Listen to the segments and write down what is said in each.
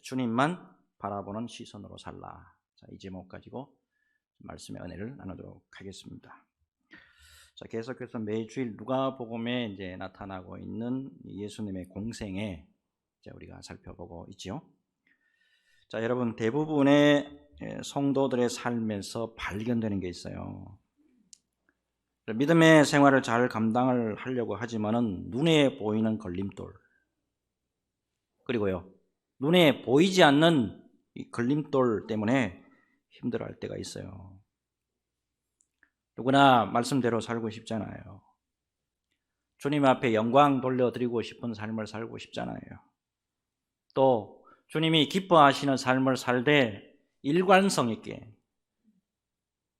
주님만 바라보는 시선으로 살라. 자, 이 제목 가지고 말씀의 은혜를 나누도록 하겠습니다. 자, 계속해서 매주일 누가복음에 이제 나타나고 있는 예수님의 공생에 우리가 살펴보고 있죠. 자, 여러분, 대부분의 성도들의 삶에서 발견되는 게 있어요. 믿음의 생활을 잘 감당을 하려고 하지만은 눈에 보이는 걸림돌, 그리고요, 눈에 보이지 않는 이 걸림돌 때문에 힘들어할 때가 있어요. 누구나 말씀대로 살고 싶잖아요. 주님 앞에 영광 돌려드리고 싶은 삶을 살고 싶잖아요. 또 주님이 기뻐하시는 삶을 살되 일관성 있게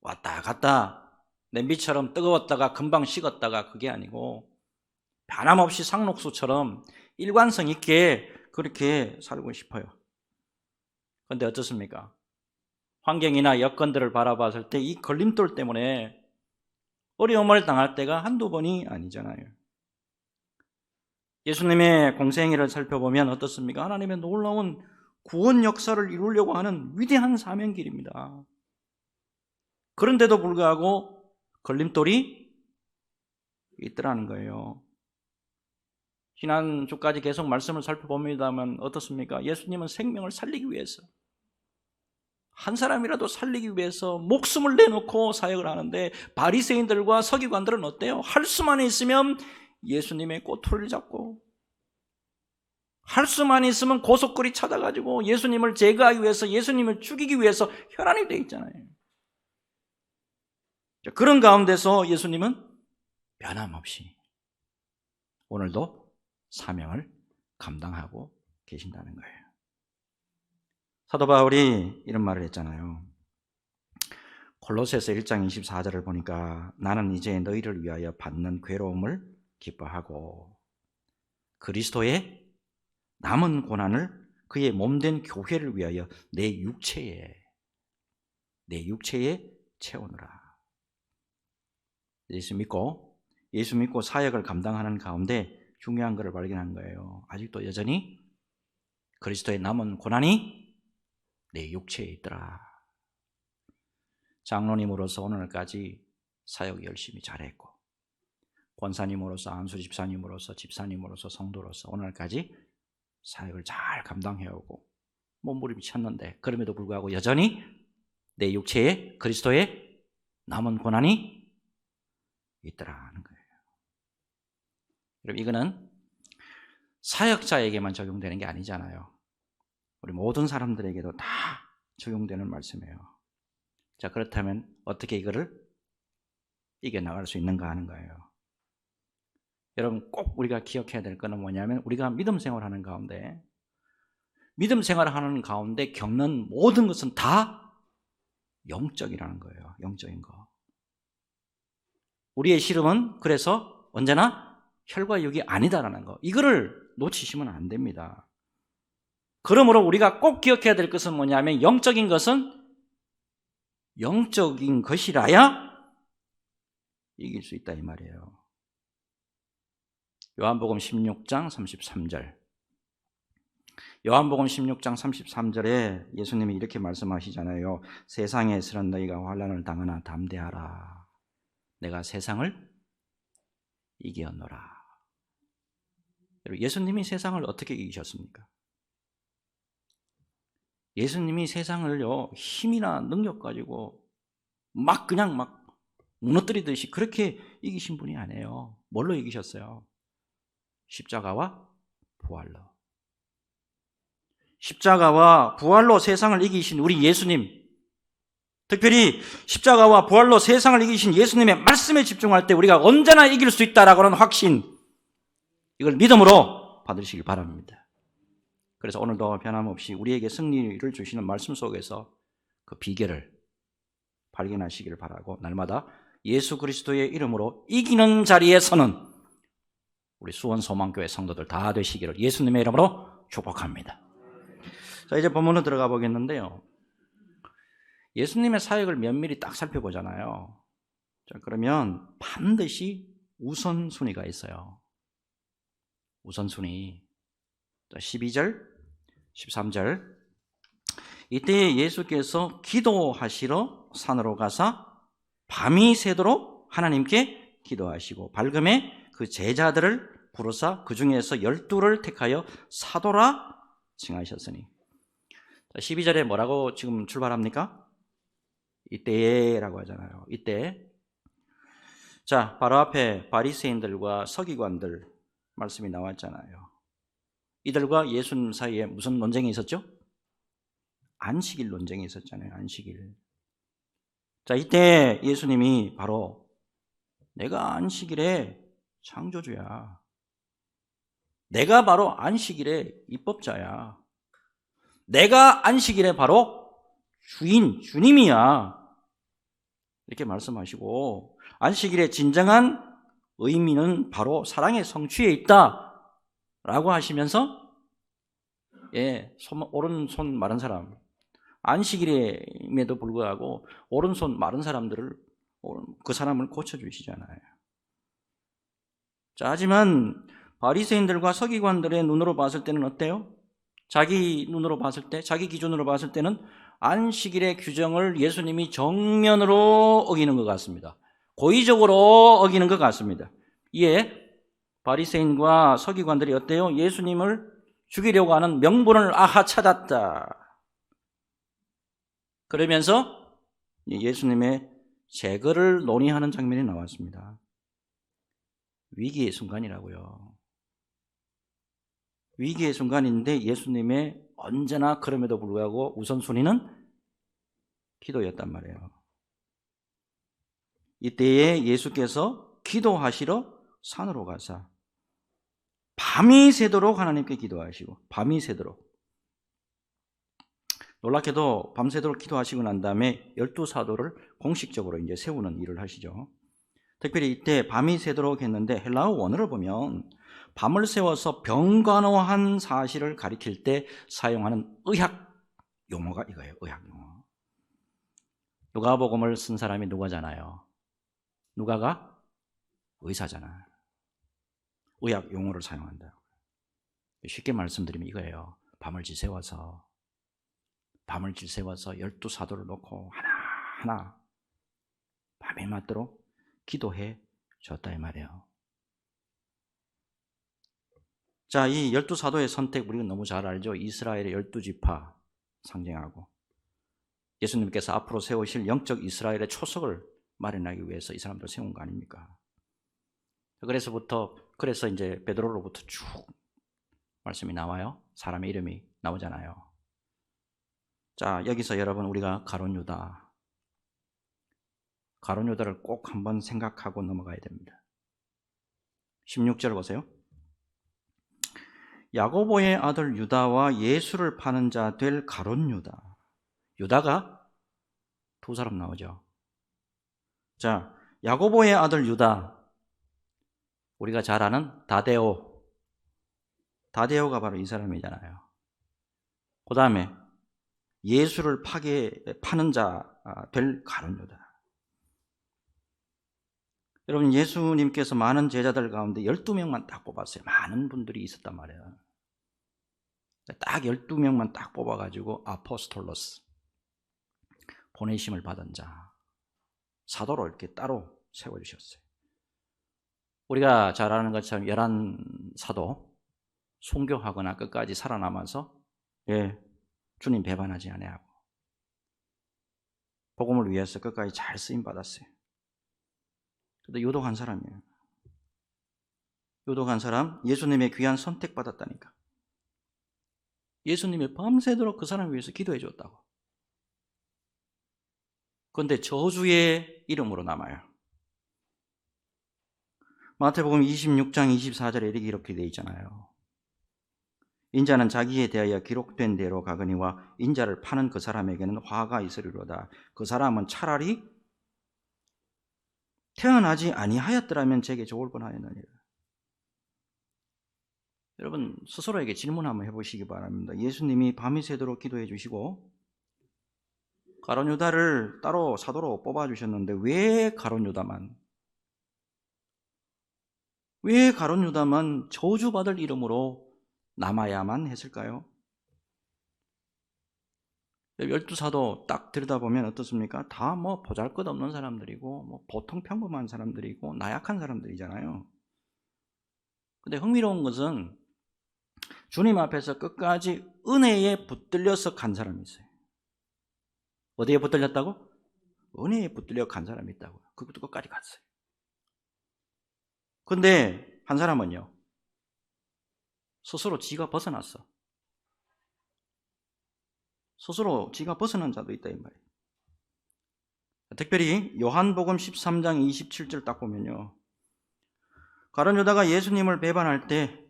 왔다 갔다 냄비처럼 뜨거웠다가 금방 식었다가 그게 아니고 변함없이 상록수처럼 일관성 있게 그렇게 살고 싶어요. 그런데 어떻습니까? 환경이나 여건들을 바라봤을 때 이 걸림돌 때문에 어려움을 당할 때가 한두 번이 아니잖아요. 예수님의 공생애를 살펴보면 어떻습니까? 하나님의 놀라운 구원 역사를 이루려고 하는 위대한 사명길입니다. 그런데도 불구하고 걸림돌이 있더라는 거예요. 지난주까지 계속 말씀을 살펴봅니다만 어떻습니까? 예수님은 생명을 살리기 위해서, 한 사람이라도 살리기 위해서 목숨을 내놓고 사역을 하는데 바리새인들과 서기관들은 어때요? 할 수만 있으면 예수님의 꼬투리를 잡고, 할 수만 있으면 고속거리 찾아가지고 예수님을 제거하기 위해서, 예수님을 죽이기 위해서 혈안이 되어 있잖아요. 그런 가운데서 예수님은 변함없이 오늘도 사명을 감당하고 계신다는 거예요. 사도 바울이 이런 말을 했잖아요. 골로새서 1장 24절을 보니까 나는 이제 너희를 위하여 받는 괴로움을 기뻐하고 그리스도의 남은 고난을 그의 몸된 교회를 위하여 내 육체에 채우느라. 예수 믿고 사역을 감당하는 가운데 중요한 것을 발견한 거예요. 아직도 여전히 그리스도의 남은 고난이 내 육체에 있더라. 장로님으로서 오늘까지 사역 열심히 잘했고, 권사님으로서, 안수 집사님으로서, 집사님으로서, 성도로서 오늘까지 사역을 잘 감당해오고 몸부림쳤는데 그럼에도 불구하고 여전히 내 육체에 그리스도의 남은 고난이 있더라는 거예요. 여러분, 이거는 사역자에게만 적용되는 게 아니잖아요. 우리 모든 사람들에게도 다 적용되는 말씀이에요. 자, 그렇다면 어떻게 이거를 이겨나갈 수 있는가 하는 거예요. 여러분, 꼭 우리가 기억해야 될 거는 뭐냐면 우리가 믿음 생활하는 가운데 겪는 모든 것은 다 영적이라는 거예요. 영적인 거. 우리의 시름은 그래서 언제나 혈과 육이 아니다라는 거, 이거를 놓치시면 안 됩니다. 그러므로 우리가 꼭 기억해야 될 것은 뭐냐면 영적인 것이라야 이길 수 있다 이 말이에요. 요한복음 16장 33절. 요한복음 16장 33절에 예수님이 이렇게 말씀하시잖아요. 세상에서는 너희가 환난을 당하나 담대하라. 내가 세상을 이겼노라. 예수님이 세상을 어떻게 이기셨습니까? 예수님이 세상을요, 힘이나 능력 가지고 그냥 무너뜨리듯이 그렇게 이기신 분이 아니에요. 뭘로 이기셨어요? 십자가와 부활로. 십자가와 부활로 세상을 이기신 우리 예수님, 특별히 십자가와 부활로 세상을 이기신 예수님의 말씀에 집중할 때 우리가 언제나 이길 수 있다라고 하는 확신, 이걸 믿음으로 받으시길 바랍니다. 그래서 오늘도 변함없이 우리에게 승리를 주시는 말씀 속에서 그 비결을 발견하시기를 바라고, 날마다 예수 그리스도의 이름으로 이기는 자리에 서는 우리 수원소망교회 성도들 다 되시기를 예수님의 이름으로 축복합니다. 자, 이제 본문으로 들어가 보겠는데요. 예수님의 사역을 면밀히 딱 살펴보잖아요. 자, 그러면 반드시 우선순위가 있어요. 우선순위. 자, 12절 13절. 이때 예수께서 기도하시러 산으로 가사 밤이 새도록 하나님께 기도하시고 밝음에 그 제자들을 부르사 그 중에서 12를 택하여 사도라 칭하셨으니. 12절에 뭐라고 지금 출발합니까? 이때라고 하잖아요. 이때. 자, 바로 앞에 바리새인들과 서기관들 말씀이 나왔잖아요. 이들과 예수님 사이에 무슨 논쟁이 있었죠? 안식일 논쟁이 있었잖아요. 안식일. 자, 이때 예수님이 바로 내가 안식일의 창조주야. 내가 바로 안식일의 입법자야. 내가 안식일의 바로 주님이야. 이렇게 말씀하시고 안식일의 진정한 의미는 바로 사랑의 성취에 있다라고 하시면서 오른손 마른 사람, 안식일임에도 불구하고 오른손 마른 사람들을 그 사람을 고쳐주시잖아요. 자, 하지만 바리새인들과 서기관들의 눈으로 봤을 때는 어때요? 자기 눈으로 봤을 때, 자기 기준으로 봤을 때는 안식일의 규정을 예수님이 정면으로 어기는 것 같습니다. 고의적으로 어기는 것 같습니다. 이에 바리새인과 서기관들이 어때요? 예수님을 죽이려고 하는 명분을 찾았다. 그러면서 예수님의 제거를 논의하는 장면이 나왔습니다. 위기의 순간이라고요. 위기의 순간인데 예수님의 언제나 그럼에도 불구하고 우선순위는 기도였단 말이에요. 이때에 예수께서 기도하시러 산으로 가사 밤이 새도록 하나님께 기도하시고, 밤이 새도록. 놀랍게도 밤새도록 기도하시고 난 다음에 12사도를 공식적으로 이제 세우는 일을 하시죠. 특별히 이때 밤이 새도록 했는데 헬라어 원어를 보면 밤을 세워서 병간호한 사실을 가리킬 때 사용하는 의학 용어가 이거예요. 의학 용어. 누가복음을 쓴 사람이 누가잖아요. 누가가 의사잖아요. 의학 용어를 사용한다. 쉽게 말씀드리면 이거예요. 밤을 지새워서 12사도를 놓고 하나하나 밤에 맞도록 기도해 줬다 이 말이에요. 자, 이 12사도의 선택 우리가 너무 잘 알죠. 이스라엘의 12지파 상징하고 예수님께서 앞으로 세우실 영적 이스라엘의 초석을 마련하기 위해서 이 사람들 세운 거 아닙니까? 그래서 이제 베드로로부터 쭉 말씀이 나와요. 사람의 이름이 나오잖아요. 자, 여기서 여러분 우리가 가룟 유다를 꼭 한번 생각하고 넘어가야 됩니다. 16절 보세요. 야고보의 아들 유다와 예수를 파는 자 될 가룟 유다. 유다가 두 사람 나오죠. 자, 야고보의 아들 유다. 우리가 잘 아는 다데오가 바로 이 사람이잖아요. 그 다음에 예수를 파는 자 될 가룟 유다. 여러분, 예수님께서 많은 제자들 가운데 12명만 딱 뽑았어요. 많은 분들이 있었단 말이에요. 딱 12명만 딱 뽑아가지고 아포스톨로스, 보내심을 받은 자, 사도로 이렇게 따로 세워주셨어요. 우리가 잘 아는 것처럼 11사도 순교하거나 끝까지 살아남아서 주님 배반하지 아니하고 복음을 위해서 끝까지 잘 쓰임받았어요. 근데 유독한 사람이에요. 유독한 사람, 예수님의 귀한 선택받았다니까. 예수님이 밤새도록 그 사람을 위해서 기도해 줬다고. 그런데 저주의 이름으로 남아요. 마태복음 26장 24절에 이렇게 되어 있잖아요. 인자는 자기에 대하여 기록된 대로 가거니와 인자를 파는 그 사람에게는 화가 있으리로다. 그 사람은 차라리 태어나지 아니하였더라면 제게 좋을 뻔하였느니라. 여러분 스스로에게 질문 한번 해보시기 바랍니다. 예수님이 밤이 새도록 기도해 주시고 가룟 유다를 따로 사도로 뽑아주셨는데 왜 가룟 유다만 저주받을 이름으로 남아야만 했을까요? 열두 사도 딱 들여다보면 어떻습니까? 다 뭐 보잘것없는 사람들이고 뭐 보통 평범한 사람들이고 나약한 사람들이잖아요. 근데 흥미로운 것은 주님 앞에서 끝까지 은혜에 붙들려서 간 사람이 있어요. 어디에 붙들렸다고? 은혜에 붙들려 간 사람이 있다고요. 그것도 끝까지 갔어요. 근데 한 사람은요, 스스로 지가 벗어났어. 스스로 지가 벗어난 자도 있다 이 말이에요. 특별히 요한복음 13장 27절 딱 보면요, 가룟 유다가 예수님을 배반할 때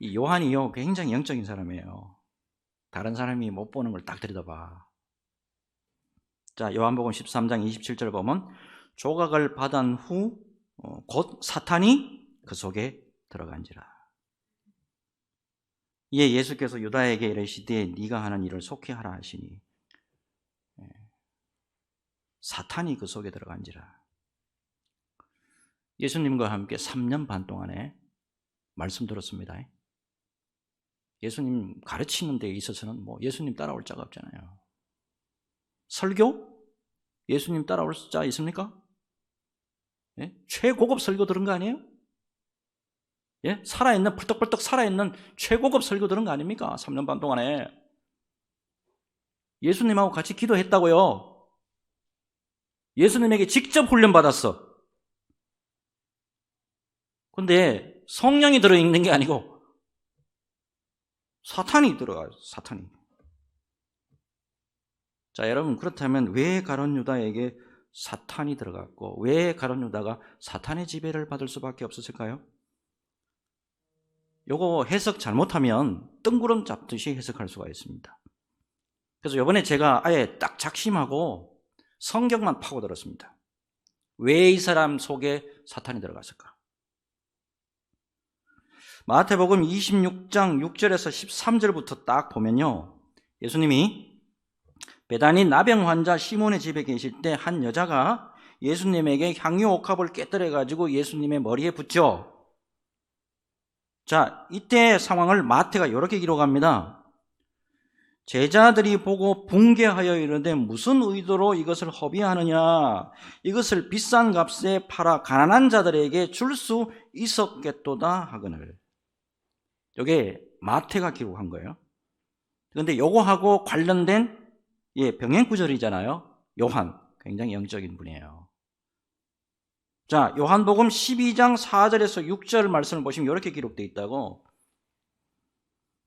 이 요한이요 굉장히 영적인 사람이에요. 다른 사람이 못 보는 걸 딱 들여다봐. 자, 요한복음 13장 27절 보면 조각을 받은 후 곧 사탄이 그 속에 들어간지라. 이에 예수께서 유다에게 이르시되 네가 하는 일을 속히 하라 하시니 사탄이 그 속에 들어간지라. 예수님과 함께 3년 반 동안에 말씀 들었습니다. 예수님 가르치는 데 있어서는 뭐 예수님 따라올 자가 없잖아요. 설교? 예수님 따라올 자 있습니까? 예? 최고급 설교 들은 거 아니에요? 예? 살아있는, 펄떡펄떡 살아있는 최고급 설교 들은 거 아닙니까? 3년 반 동안에. 예수님하고 같이 기도했다고요. 예수님에게 직접 훈련받았어. 근데 성령이 들어있는 게 아니고 사탄이 들어가요. 사탄이. 자, 여러분, 그렇다면 왜 가룟 유다에게 사탄이 들어갔고 왜 가룟 유다가 사탄의 지배를 받을 수밖에 없었을까요? 요거 해석 잘못하면 뜬구름 잡듯이 해석할 수가 있습니다. 그래서 이번에 제가 아예 딱 작심하고 성경만 파고들었습니다. 왜 이 사람 속에 사탄이 들어갔을까? 마태복음 26장 6절에서 13절부터 딱 보면요, 예수님이 베다니 나병 환자 시몬의 집에 계실 때 한 여자가 예수님에게 향유 옥합을 깨뜨려 가지고 예수님의 머리에 붙죠. 자, 이때 상황을 마태가 이렇게 기록합니다. 제자들이 보고 붕괴하여 이르되 무슨 의도로 이것을 허비하느냐, 이것을 비싼 값에 팔아 가난한 자들에게 줄 수 있었겠도다 하거늘. 이게 마태가 기록한 거예요. 그런데 요거하고 관련된 병행 구절이잖아요. 요한, 굉장히 영적인 분이에요. 자, 요한복음 12장 4절에서 6절 말씀을 보시면 이렇게 기록되어 있다고.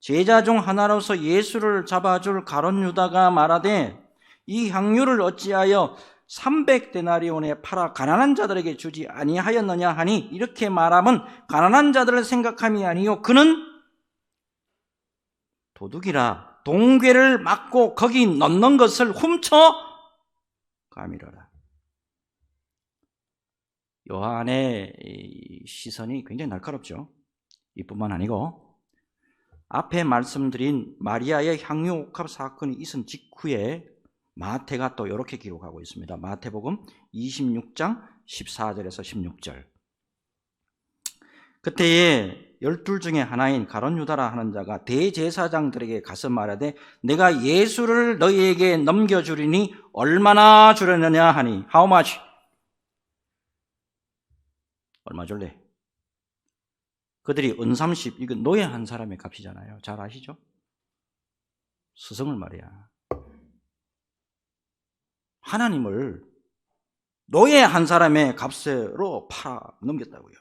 제자 중 하나로서 예수를 잡아줄 가룟 유다가 말하되 이 향유를 어찌하여 300데나리온에 팔아 가난한 자들에게 주지 아니하였느냐 하니, 이렇게 말함은 가난한 자들을 생각함이 아니요 그는 도둑이라 동괴를 막고 거기 넣는 것을 훔쳐 가미러라. 요한의 시선이 굉장히 날카롭죠. 이뿐만 아니고 앞에 말씀드린 마리아의 향유 옥합 사건이 있은 직후에 마태가 또 이렇게 기록하고 있습니다. 마태복음 26장 14절에서 16절. 그때에 12 중에 하나인 가룟 유다라 하는 자가 대제사장들에게 가서 말하되 내가 예수를 너희에게 넘겨주리니 얼마나 주려느냐 하니, How much? 얼마 줄래? 그들이 은 30, 이건 노예 한 사람의 값이잖아요. 잘 아시죠? 스승을 말이야. 하나님을 노예 한 사람의 값으로 팔아 넘겼다고요.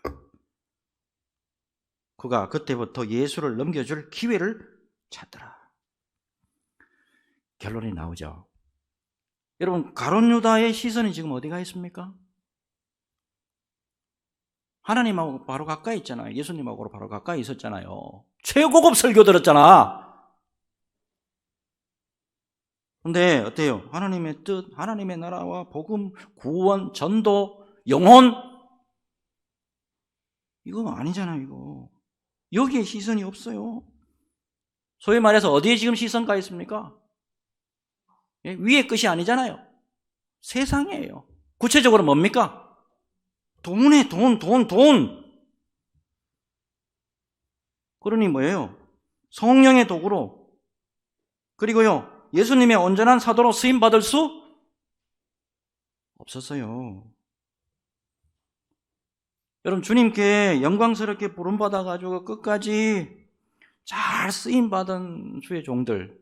그가 그때부터 예수를 넘겨줄 기회를 찾더라. 결론이 나오죠. 여러분, 가룟 유다의 시선이 지금 어디가 있습니까? 하나님하고 바로 가까이 있잖아요. 예수님하고 바로 가까이 있었잖아요. 최고급 설교 들었잖아. 근데 어때요? 하나님의 뜻, 하나님의 나라와 복음, 구원, 전도, 영혼, 이거 아니잖아요. 이거 여기에 시선이 없어요. 소위 말해서 어디에 지금 시선가 있습니까? 위의 끝이 아니잖아요. 세상이에요. 구체적으로 뭡니까? 돈에 돈. 그러니 뭐예요? 성령의 도구로, 그리고요 예수님의 온전한 사도로 쓰임받을 수 없었어요. 여러분, 주님께 영광스럽게 부름받아가지고 끝까지 잘 쓰임받은 주의 종들,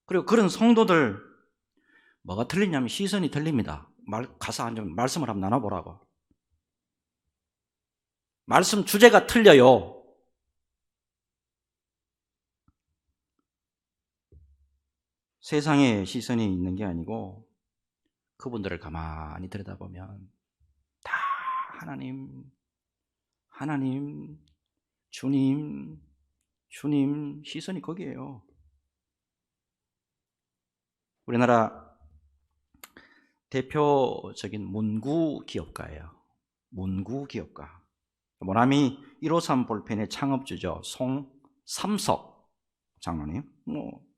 그리고 그런 성도들, 뭐가 틀리냐면 시선이 틀립니다. 가서 앉으면 말씀을 한번 나눠보라고. 말씀 주제가 틀려요. 세상에 시선이 있는 게 아니고 그분들을 가만히 들여다보면 다 하나님, 주님 시선이 거기에요. 우리나라 대표적인 문구 기업가예요. 문구 기업가. 모나미 153 볼펜의 창업주죠. 송삼석 장로님.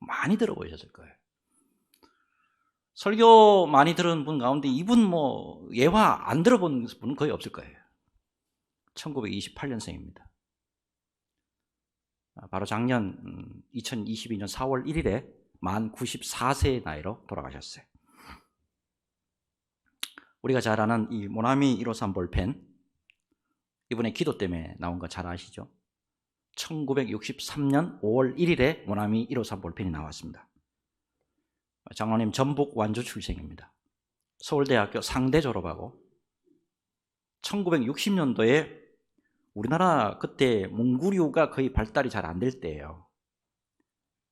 많이 들어보셨을 거예요. 설교 많이 들은 분 가운데 이분 예화 안 들어본 분은 거의 없을 거예요. 1928년생입니다. 바로 작년 2022년 4월 1일에 만 94세의 나이로 돌아가셨어요. 우리가 잘 아는 이 모나미 153 볼펜, 이번에 기도 때문에 나온 거 잘 아시죠? 1963년 5월 1일에 모나미 153 볼펜이 나왔습니다. 장로님 전북 완주 출생입니다. 서울대학교 상대 졸업하고 1960년도에 우리나라 그때 문구류가 거의 발달이 잘 안 될 때예요.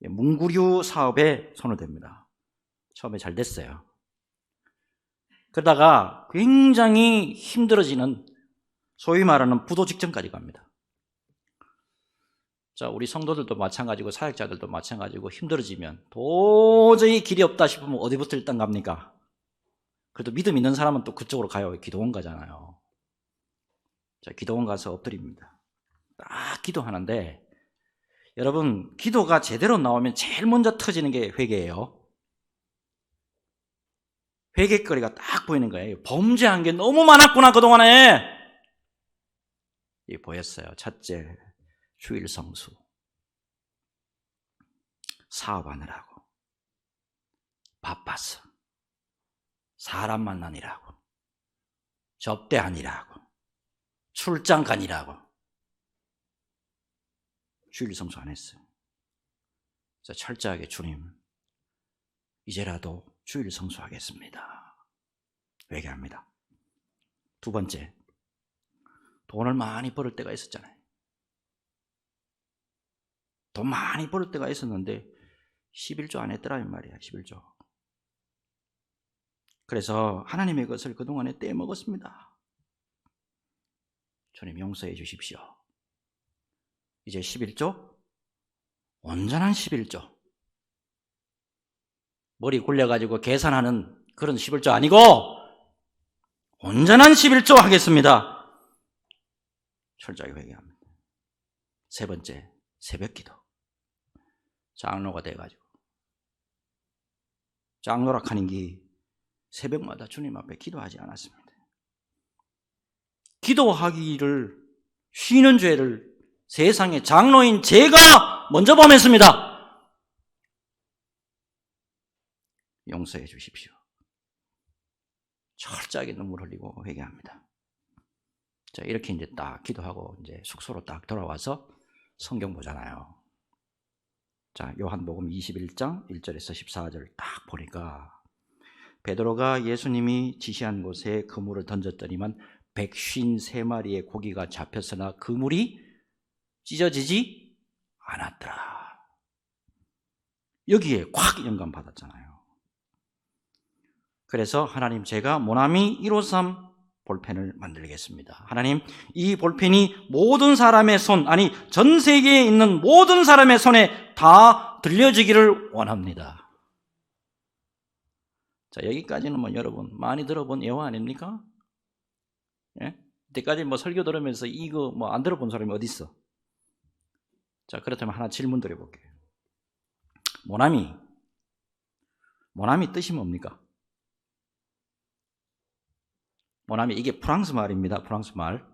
문구류 사업에 손을 댑니다. 처음에 잘 됐어요. 그러다가 굉장히 힘들어지는 소위 말하는 부도 직전까지 갑니다. 자, 우리 성도들도 마찬가지고 사역자들도 마찬가지고 힘들어지면 도저히 길이 없다 싶으면 어디부터 일단 갑니까? 그래도 믿음 있는 사람은 또 그쪽으로 가요. 기도원 가잖아요. 자, 기도원 가서 엎드립니다. 딱 기도하는데 여러분, 기도가 제대로 나오면 제일 먼저 터지는 게 회개예요. 회개거리가 딱 보이는 거예요. 범죄한 게 너무 많았구나 그동안에. 이게 보였어요. 첫째, 주일 성수, 사업하느라고 바빠서, 사람 만나느라고, 접대하느라고, 출장 가느라고 주일 성수 안 했어요. 그래서 철저하게 주님, 이제라도 주일 성수하겠습니다. 회개합니다. 두 번째, 돈을 많이 벌을 때가 있었잖아요. 돈 많이 벌을 때가 있었는데 11조 안 했더라 이 말이야. 11조. 그래서 하나님의 것을 그동안에 떼먹었습니다. 주님 용서해 주십시오. 이제 11조, 온전한 11조. 머리 굴려가지고 계산하는 그런 11조 아니고 온전한 11조 하겠습니다. 철저하게 회개합니다. 세 번째, 새벽 기도. 장로가 돼가지고 장로락 하는 게 새벽마다 주님 앞에 기도하지 않았습니다. 기도하기를 쉬는 죄를 세상의 장로인 제가 먼저 범했습니다. 용서해 주십시오. 철저하게 눈물 흘리고 회개합니다. 자, 이렇게 이제 딱 기도하고 이제 숙소로 딱 돌아와서 성경 보잖아요. 자, 요한복음 21장 1절에서 14절 딱 보니까 베드로가 예수님이 지시한 곳에 그물을 던졌더니만 153마리의 고기가 잡혔으나 그물이 찢어지지 않았더라. 여기에 콱 영감 받았잖아요. 그래서 하나님, 제가 모나미 153 볼펜을 만들겠습니다. 하나님, 이 볼펜이 모든 사람의 손, 아니 전 세계에 있는 모든 사람의 손에 다 들려지기를 원합니다. 자, 여기까지는 여러분 많이 들어본 예화 아닙니까? 예? 이때까지 설교 들으면서 이거 안 들어본 사람이 어디 있어? 자, 그렇다면 하나 질문 드려볼게요. 모나미 뜻이 뭡니까? 모나미, 이게 프랑스 말입니다. 프랑스 말.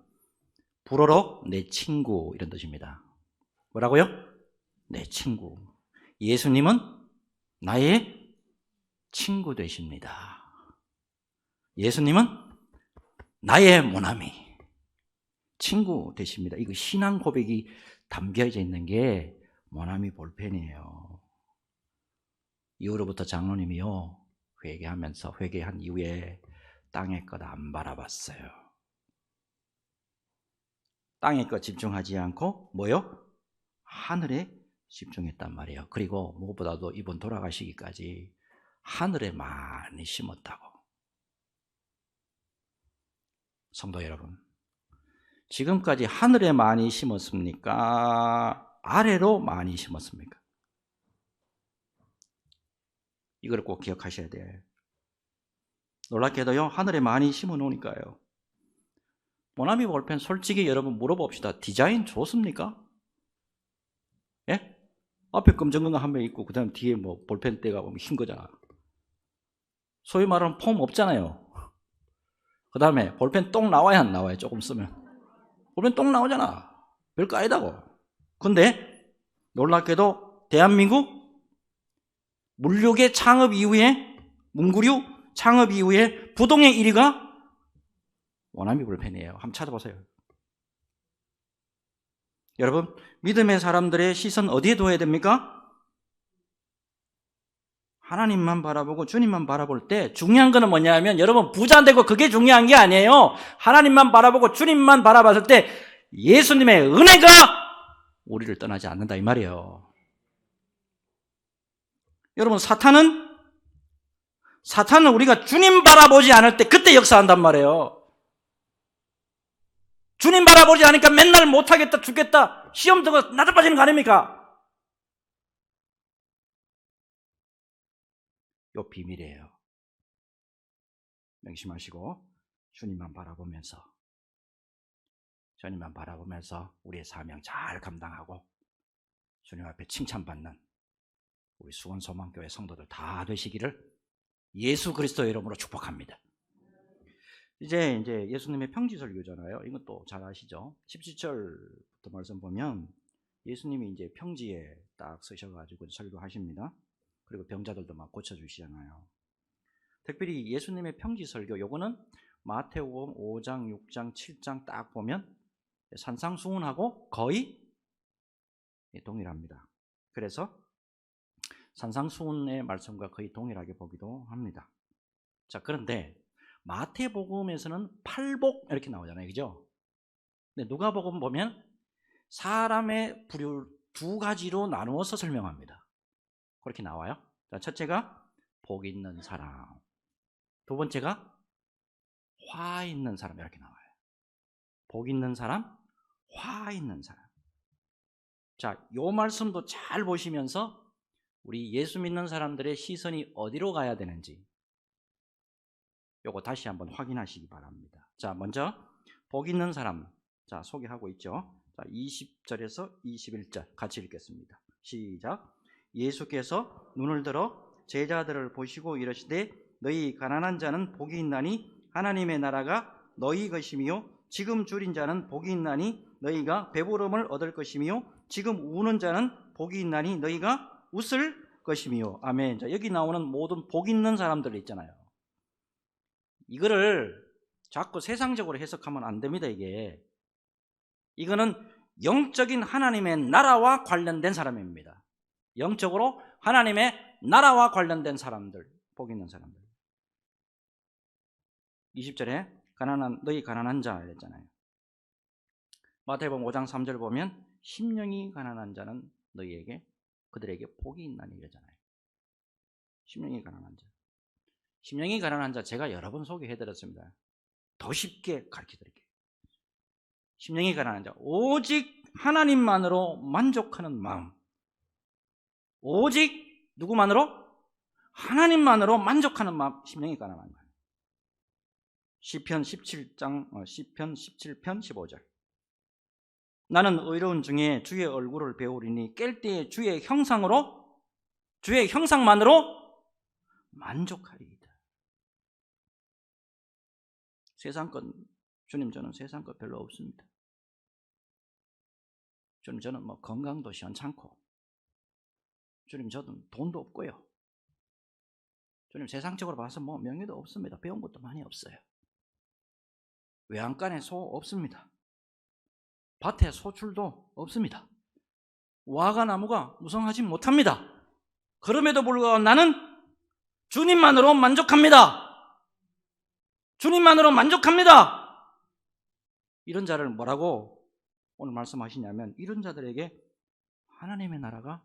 불어로 내 친구 이런 뜻입니다. 뭐라고요? 내 친구. 예수님은 나의 친구 되십니다. 예수님은 나의 모나미, 친구 되십니다. 이거 신앙 고백이 담겨져 있는 게 모나미 볼펜이에요. 이후로부터 장로님이요, 회개한 이후에 땅의 것 안 바라봤어요. 땅의 것 집중하지 않고 뭐요? 하늘에 집중했단 말이에요. 그리고 무엇보다도 이번 돌아가시기까지 하늘에 많이 심었다고. 성도 여러분, 지금까지 하늘에 많이 심었습니까? 아래로 많이 심었습니까? 이걸 꼭 기억하셔야 돼. 놀랍게도요, 하늘에 많이 심어 놓으니까요. 모나미 볼펜 솔직히 여러분 물어봅시다. 디자인 좋습니까? 예? 앞에 검정거가 한 명 있고 그 다음 뒤에 뭐 볼펜대가 흰 거잖아. 소위 말하는 폼 없잖아요. 그 다음에 볼펜 똥 나와야 안 나와요? 조금 쓰면 볼펜 똥 나오잖아. 별거 아니다고. 근데 놀랍게도 대한민국 물류계 창업 이후에, 문구류 창업 이후에 부동의 1위가 모나미 볼펜이에요. 한번 찾아보세요. 여러분, 믿음의 사람들의 시선 어디에 둬야 됩니까? 하나님만 바라보고 주님만 바라볼 때 중요한 거는 뭐냐면, 여러분 부자 되고 그게 중요한 게 아니에요. 하나님만 바라보고 주님만 바라봤을 때 예수님의 은혜가 우리를 떠나지 않는다 이 말이에요. 여러분, 사탄은 우리가 주님 바라보지 않을 때 그때 역사한단 말이에요. 주님 바라보지 않으니까 맨날 못하겠다, 죽겠다, 시험 들고 나도 빠지는 거 아닙니까? 요 비밀이에요. 명심하시고 주님만 바라보면서 우리의 사명 잘 감당하고 주님 앞에 칭찬받는 우리 수원소망교회 성도들 다 되시기를 예수 그리스도의 이름으로 축복합니다. 이제 예수님의 평지설교잖아요. 이건 또 잘 아시죠? 17절부터 말씀 보면 예수님이 이제 평지에 딱 서셔가지고 설교하십니다. 그리고 병자들도 막 고쳐주시잖아요. 특별히 예수님의 평지설교, 요거는 마태복음 5장, 6장, 7장 딱 보면 산상수훈하고 거의 동일합니다. 그래서 산상수훈의 말씀과 거의 동일하게 보기도 합니다. 자, 그런데 마태복음에서는 팔복 이렇게 나오잖아요. 그죠? 근데 누가복음 보면 사람의 부류 두 가지로 나누어서 설명합니다. 그렇게 나와요. 자, 첫째가 복 있는 사람, 두 번째가 화 있는 사람 이렇게 나와요. 복 있는 사람, 화 있는 사람. 자, 요 말씀도 잘 보시면서 우리 예수 믿는 사람들의 시선이 어디로 가야 되는지 요거 다시 한번 확인하시기 바랍니다. 자, 먼저 복 있는 사람, 자, 소개하고 있죠. 자, 20절에서 21절 같이 읽겠습니다. 시작. 예수께서 눈을 들어 제자들을 보시고 이르시되 너희 가난한 자는 복이 있나니 하나님의 나라가 너희 것이며 지금 줄인 자는 복이 있나니 너희가 배부름을 얻을 것이며 지금 우는 자는 복이 있나니 너희가 웃을 것이며. 아멘. 자, 여기 나오는 모든 복 있는 사람들 있잖아요. 이거를 자꾸 세상적으로 해석하면 안 됩니다. 이거는 영적인 하나님의 나라와 관련된 사람입니다. 영적으로 하나님의 나라와 관련된 사람들, 복 있는 사람들. 20절에 너희 가난한 자 이랬잖아요. 마태복음 5장 3절 보면 심령이 가난한 자는 그들에게 복이 있나니 이러잖아요. 심령이 가난한 자 제가 여러 번 소개해드렸습니다. 더 쉽게 가르쳐드릴게요. 심령이 가난한 자, 오직 하나님만으로 만족하는 마음, 오직 누구만으로? 하나님만으로 만족하는 마음, 심령이 가난한 거예요. 시편 17편 15절. 나는 의로운 중에 주의 얼굴을 배우리니 깰 때에 주의 형상만으로 만족하리이다. 세상 것, 주님 저는 세상 것 별로 없습니다. 주님 저는 건강도 시원찮고, 주님 저는 돈도 없고요. 주님 세상적으로 봐서 뭐 명예도 없습니다. 배운 것도 많이 없어요. 외양간에 소 없습니다. 밭에 소출도 없습니다. 와가나무가 무성하지 못합니다. 그럼에도 불구하고 나는 주님만으로 만족합니다. 주님만으로 만족합니다. 이런 자를 뭐라고 오늘 말씀하시냐면 이런 자들에게 하나님의 나라가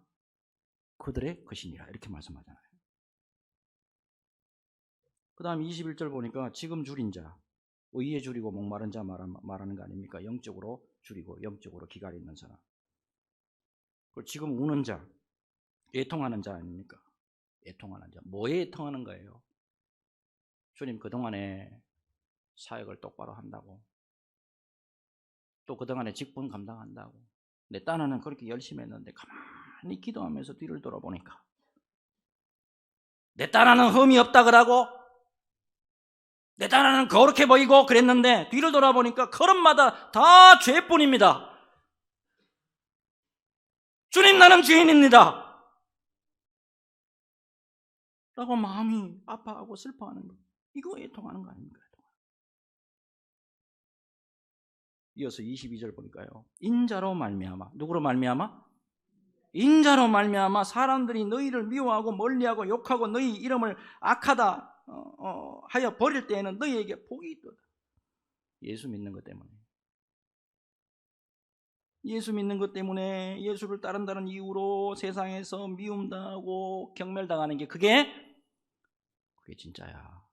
그들의 것이니라 이렇게 말씀하잖아요. 그 다음 21절 보니까 지금 줄인 자, 의에 줄이고 목마른 자 말하는 거 아닙니까? 영적으로 줄이고 영적으로 기갈이 있는 사람. 그리고 지금 우는 자, 애통하는 자 아닙니까? 애통하는 자. 뭐에 애통하는 거예요? 주님 그동안에 사역을 똑바로 한다고, 또 그동안에 직분 감당한다고, 내 딴에는 그렇게 열심히 했는데 가만히 기도하면서 뒤를 돌아보니까 내 딴에는 흠이 없다 그러고 내 딴에는 거룩해 보이고 그랬는데 뒤를 돌아보니까 걸음마다 다 죄뿐입니다. 주님 나는 죄인입니다 라고 마음이 아파하고 슬퍼하는 거, 이거 애통하는 거 아닙니까? 이어서 22절 보니까요, 인자로 말미암아, 누구로 말미암아? 인자로 말미암아 사람들이 너희를 미워하고 멀리하고 욕하고 너희 이름을 악하다 하여 버릴 때에는 너희에게 복이 있도다. 예수 믿는 것 때문에, 예수 믿는 것 때문에 예수를 따른다는 이유로 세상에서 미움당하고 경멸당하는 게 그게 진짜야.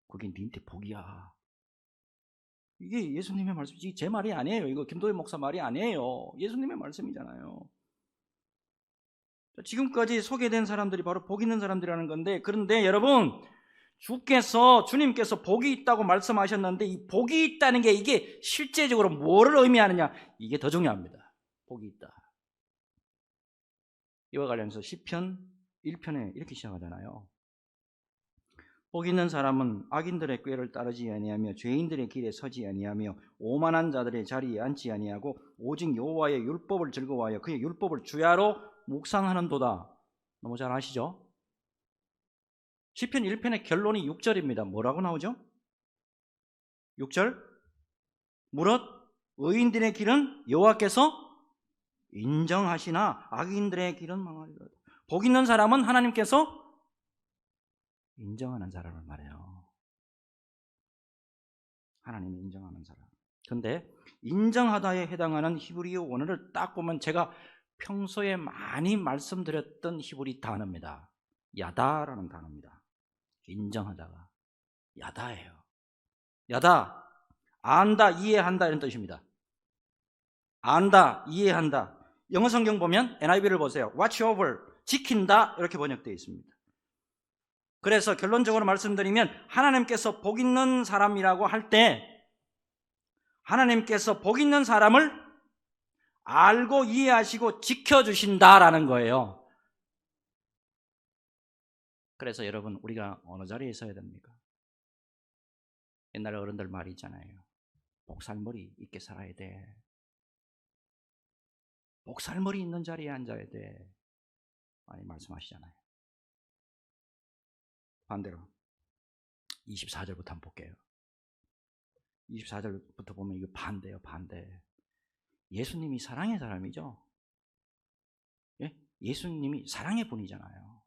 그게 니한테 복이야. 이게 예수님의 말씀이지 제 말이 아니에요. 이거 김도희 목사 말이 아니에요. 예수님의 말씀이잖아요. 지금까지 소개된 사람들이 바로 복 있는 사람들이라는 건데, 그런데 여러분, 주님께서 복이 있다고 말씀하셨는데 이 복이 있다는 게 이게 실제적으로 뭐를 의미하느냐, 이게 더 중요합니다. 복이 있다. 이와 관련해서 시편 1편에 이렇게 시작하잖아요. 복 있는 사람은 악인들의 꾀를 따르지 아니하며 죄인들의 길에 서지 아니하며 오만한 자들의 자리에 앉지 아니하고 오직 여호와의 율법을 즐거워하여 그의 율법을 주야로 묵상하는도다. 너무 잘 아시죠? 시편 1편의 결론이 6절입니다. 뭐라고 나오죠? 6절, 무릇 의인들의 길은 여호와께서 인정하시나 악인들의 길은 망하리로다. 복 있는 사람은 하나님께서 인정하는 사람을 말해요. 하나님이 인정하는 사람. 그런데 인정하다에 해당하는 히브리어 원어를 딱 보면 제가 평소에 많이 말씀드렸던 히브리 단어입니다. 야다라는 단어입니다. 인정하다가 야다예요. 야다, 안다, 이해한다 이런 뜻입니다. 안다, 이해한다. 영어 성경 보면 NIV를 보세요. watch over, 지킨다 이렇게 번역되어 있습니다. 그래서 결론적으로 말씀드리면 하나님께서 복 있는 사람이라고 할 때 하나님께서 복 있는 사람을 알고 이해하시고 지켜주신다라는 거예요. 그래서 여러분, 우리가 어느 자리에 서야 됩니까? 옛날 어른들 말이 있잖아요. 복살머리 있게 살아야 돼. 복살머리 있는 자리에 앉아야 돼. 많이 말씀하시잖아요. 반대로 24절부터 한번 볼게요. 24절부터 보면 이거 반대예요. 반대. 예수님이 사랑의 사람이죠. 예? 예수님이 사랑의 분이잖아요.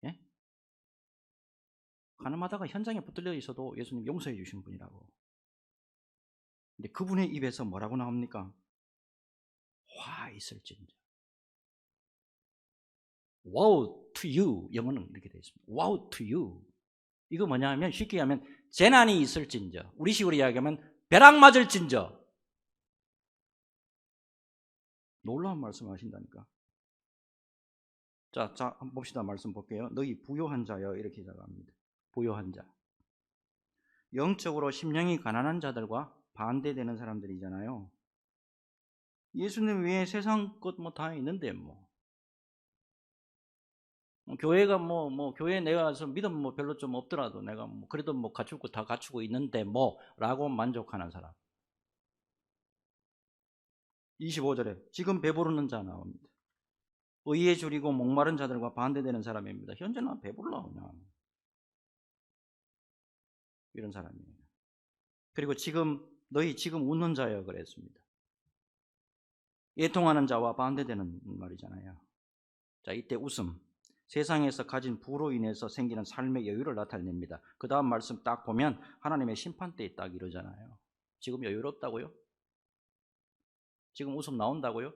예? 가늠하다가 현장에 붙들려 있어도 예수님 용서해 주신 분이라고. 근데 그분의 입에서 뭐라고 나옵니까? 화 있을진저. Woe to you. 영어는 이렇게 되어 있습니다. Woe to you. 이거 뭐냐 하면 쉽게 하면 재난이 있을진저. 우리 식으로 이야기하면 벼락 맞을진저. 놀라운 말씀을 하신다니까. 자, 한번 봅시다. 말씀 볼게요. 너희 부요한 자여 이렇게 시작합니다. 부요한 자. 영적으로 심령이 가난한 자들과 반대되는 사람들이잖아요. 예수님 외에 세상 것 뭐 다 있는데 교회가 교회 내가 가서 믿음 별로 좀 없더라도 내가 그래도 갖출 거 다 갖추고 있는데 라고 만족하는 사람. 25절에 지금 배부르는 자 나옵니다. 의에 줄이고 목마른 자들과 반대되는 사람입니다. 현재는 배불러 그냥. 이런 사람이에요. 그리고 너희 지금 웃는 자여 그랬습니다. 애통하는 자와 반대되는 말이잖아요. 자, 이때 웃음. 세상에서 가진 부로 인해서 생기는 삶의 여유를 나타냅니다. 그 다음 말씀 딱 보면 하나님의 심판대에 딱 이러잖아요. 지금 여유롭다고요? 지금 웃음 나온다고요?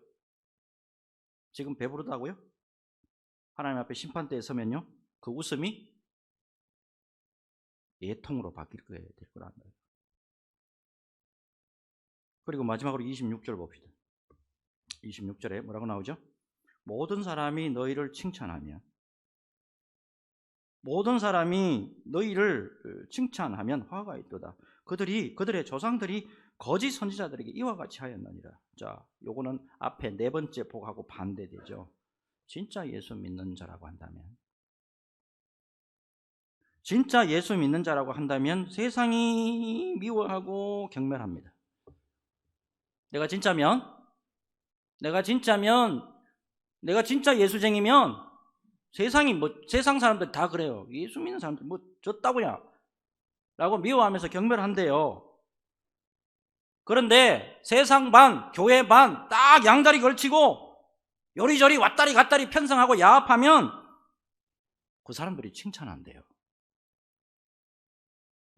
지금 배부르다고요? 하나님 앞에 심판대에 서면요, 그 웃음이 애통으로 바뀔 거예요. 될 거란 말이에요. 그리고 마지막으로 26절 봅시다. 26절에 뭐라고 나오죠? 모든 사람이 너희를 칭찬하면, 모든 사람이 너희를 칭찬하면 화가 있도다. 그들의 조상들이 거짓 선지자들에게 이와 같이 하였느니라. 자, 요거는 앞에 네 번째 복하고 반대되죠. 진짜 예수 믿는 자라고 한다면, 진짜 예수 믿는 자라고 한다면 세상이 미워하고 경멸합니다. 내가 진짜 예수쟁이면 세상 사람들 다 그래요. 예수 믿는 사람들 졌다고야 라고 미워하면서 경멸한대요. 그런데 세상 반, 교회 반 딱 양다리 걸치고 요리조리 왔다리 갔다리 편성하고 야합하면 그 사람들이 칭찬한대요.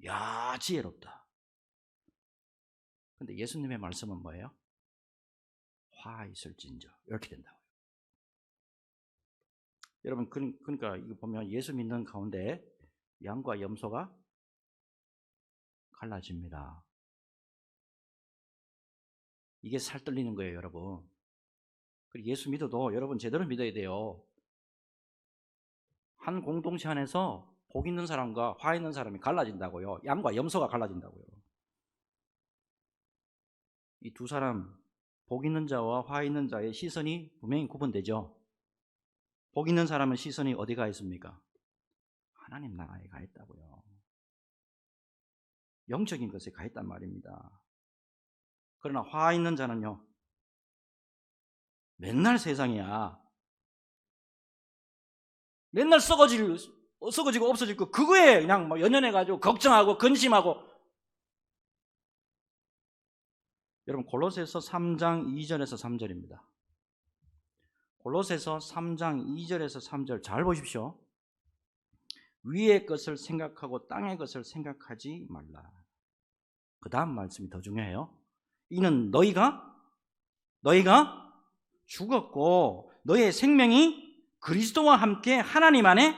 야, 지혜롭다. 근데 예수님의 말씀은 뭐예요? 화 있을진저, 이렇게 된다고요. 여러분, 그러니까 이거 보면 예수 믿는 가운데 양과 염소가 갈라집니다. 이게 살뜰리는 거예요, 여러분. 그리고 예수 믿어도 여러분 제대로 믿어야 돼요. 한 공동체 안에서 복 있는 사람과 화 있는 사람이 갈라진다고요. 양과 염소가 갈라진다고요. 이 두 사람, 복 있는 자와 화 있는 자의 시선이 분명히 구분되죠. 복 있는 사람은 시선이 어디 가 있습니까? 하나님 나라에 가 있다고요. 영적인 것에 가 있단 말입니다. 그러나 화 있는 자는요, 맨날 세상이야. 맨날 썩어지고 없어지고 그거에 그냥 연연해가지고 걱정하고 근심하고. 여러분, 골로새서 3장 2절에서 3절입니다. 골로새서 3장 2절에서 3절 잘 보십시오. 위의 것을 생각하고 땅의 것을 생각하지 말라. 그 다음 말씀이 더 중요해요. 이는 너희가 죽었고 너의 생명이 그리스도와 함께 하나님 안에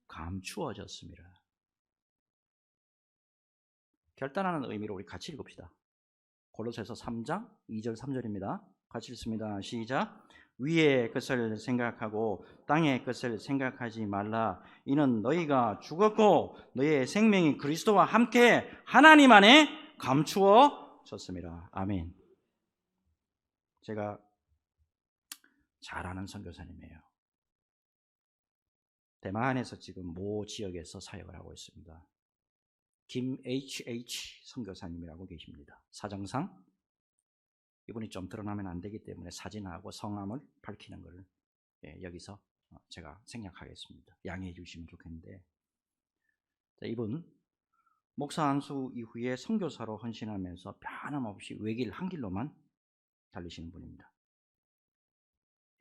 감추어졌습니다. 결단하는 의미로 우리 같이 읽읍시다. 골로새서 3장 2절 3절입니다. 같이 읽습니다. 시작. 위의 것을 생각하고 땅의 것을 생각하지 말라. 이는 너희가 죽었고 너희의 생명이 그리스도와 함께 하나님 안에 감추어졌습니다. 아멘. 제가 잘 아는 선교사님이에요. 대만에서 지금 모 지역에서 사역을 하고 있습니다. 김 H.H. 선교사님이라고 계십니다. 사정상 이분이 좀 드러나면 안 되기 때문에 사진하고 성함을 밝히는 것을 여기서 제가 생략하겠습니다. 양해해 주시면 좋겠는데, 이분 목사 안수 이후에 선교사로 헌신하면서 변함없이 외길 한 길로만 달리시는 분입니다.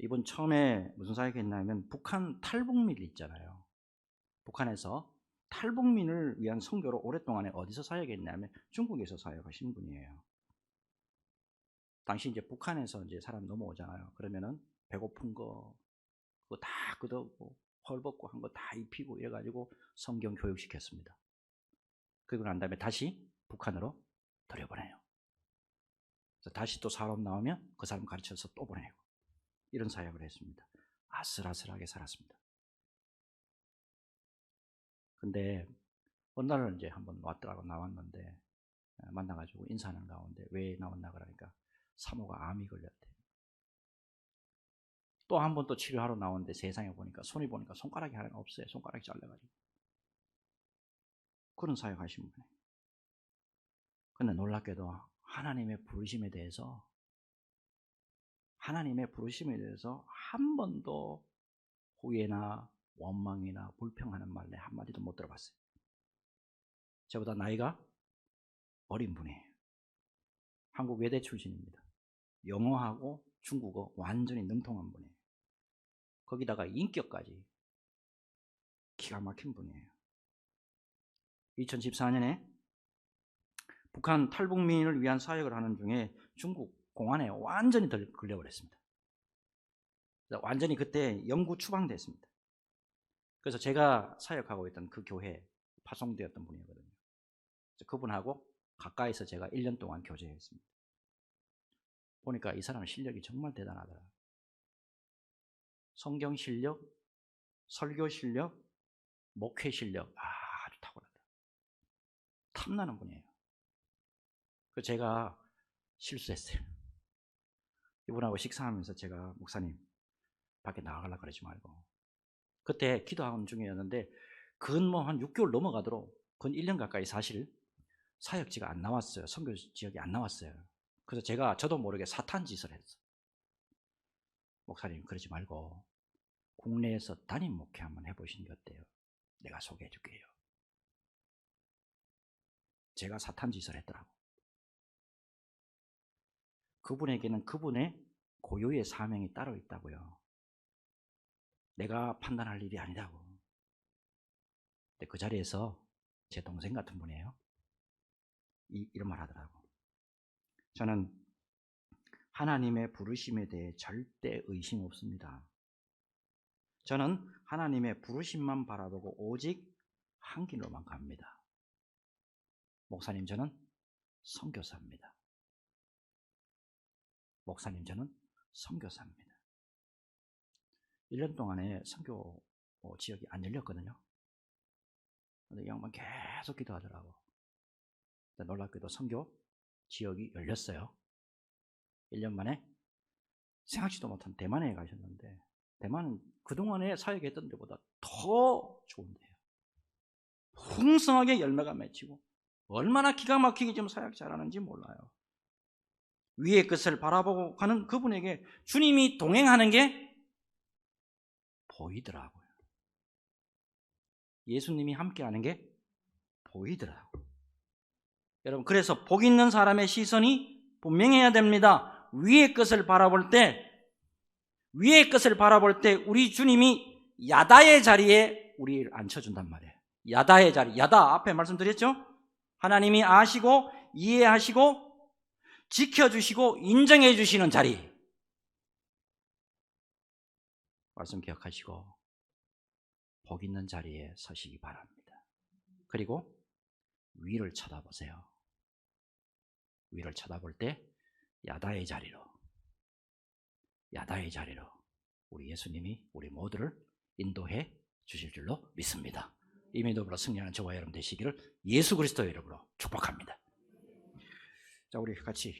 이분 처음에 무슨 사역했냐면 북한 탈북민 있잖아요. 북한에서 탈북민을 위한 선교로 오랫동안 어디서 사역했냐면 중국에서 사역하신 분이에요. 당시 이제 북한에서 이제 사람 넘어오잖아요. 그러면은 배고픈 거 그거 다 끄덕고 헐벗고 한 거 다 입히고 이래가지고 성경 교육시켰습니다. 그리고 난 다음에 다시 북한으로 들여보내요. 그래서 다시 또 사람 나오면 그 사람 가르쳐서 또 보내고 이런 사역을 했습니다. 아슬아슬하게 살았습니다. 근데 어느 날은 이제 한번 왔더라고 나왔는데 만나가지고 인사하는 가운데 왜 나왔나 그러니까 사모가 암이 걸렸대. 또 한 번 또 치료하러 나오는데 세상에 보니까 손이 보니까 손가락이 하나가 없어요. 손가락이 잘려가지고. 그런 사역 하신 분이에요. 근데 놀랍게도 하나님의 부르심에 대해서 하나님의 부르심에 대해서 한 번도 후회나 원망이나 불평하는 말 내 한마디도 못 들어봤어요. 저보다 나이가 어린 분이에요. 한국 외대 출신입니다. 영어하고 중국어 완전히 능통한 분이에요. 거기다가 인격까지 기가 막힌 분이에요. 2014년에 북한 탈북민을 위한 사역을 하는 중에 중국 공안에 완전히 걸려버렸습니다. 완전히 그때 영구 추방됐습니다. 그래서 제가 사역하고 있던 그 교회에 파송되었던 분이거든요. 그분하고 가까이서 제가 1년 동안 교제했습니다. 보니까 이 사람 실력이 정말 대단하더라고요. 성경 실력, 설교 실력, 목회 실력 아주 탁월하다. 탐나는 분이에요. 그래서 제가 실수했어요. 이분하고 식사하면서 제가 목사님 밖에 나가려고 그러지 말고, 그때 기도하는 중이었는데 근 한 6개월 넘어가도록 근 1년 가까이 사실 사역지가 안 나왔어요. 선교 지역이 안 나왔어요. 그래서 제가 저도 모르게 사탄 짓을 했어요. 목사님 그러지 말고 국내에서 담임 목회 한번 해보시는 게 어때요? 내가 소개해 줄게요. 제가 사탄 짓을 했더라고. 그분에게는 그분의 고유의 사명이 따로 있다고요. 내가 판단할 일이 아니라고. 근데 그 자리에서 제 동생 같은 분이에요. 이런 말 하더라고. 저는 하나님의 부르심에 대해 절대 의심 없습니다. 저는 하나님의 부르심만 바라보고 오직 한 길로만 갑니다. 목사님 저는 선교사입니다. 목사님 저는 선교사입니다. 1년 동안에 선교 지역이 안 열렸거든요. 근데 이 양반 계속 기도하더라고. 놀랍게도 선교 지역이 열렸어요. 1년 만에 생각지도 못한 대만에 가셨는데, 대만은 그동안에 사역했던 데보다 더 좋은데요. 풍성하게 열매가 맺히고 얼마나 기가 막히게 좀 사역 잘하는지 몰라요. 위의 것을 바라보고 가는 그분에게 주님이 동행하는 게 보이더라고요. 예수님이 함께하는 게 보이더라고요. 여러분, 그래서 복 있는 사람의 시선이 분명해야 됩니다. 위의 것을 바라볼 때 우리 주님이 야다의 자리에 우리를 앉혀준단 말이에요. 야다의 자리, 야다 앞에 말씀드렸죠? 하나님이 아시고 이해하시고 지켜주시고 인정해 주시는 자리. 말씀 기억하시고 복 있는 자리에 서시기 바랍니다. 그리고 위를 쳐다보세요. 위를 쳐다볼 때 야다의 자리로 우리 예수님이 우리 모두를 인도해 주실 줄로 믿습니다. 이 믿음으로 승리하는 저와 여러분 되시기를 예수 그리스도의 이름으로 축복합니다. 자, 우리 같이